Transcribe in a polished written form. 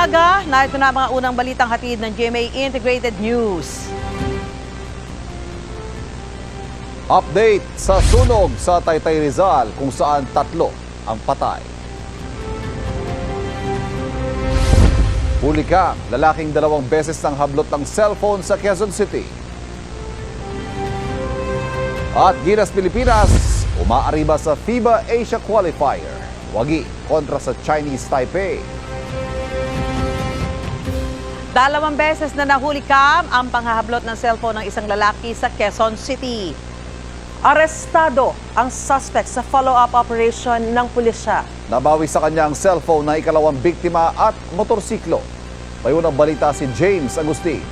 umaga, narito na mga unang balitang hatid ng GMA Integrated News. Update sa sunog sa Taytay Rizal kung saan 3 ang patay. Huli ka, lalaking 2 beses ng hablot ng cellphone sa Quezon City. At Gilas Pilipinas, umaariba sa FIBA Asia Qualifier. Wagi kontra sa Chinese Taipei. 2 beses na nahuli kam ang panghahablot ng cellphone ng isang lalaki sa Quezon City. Arestado ang suspect sa follow-up operation ng pulisya. Nabawi sa kanya ang cellphone na ikalawang biktima at motorsiklo. May unang balita si James Agustin.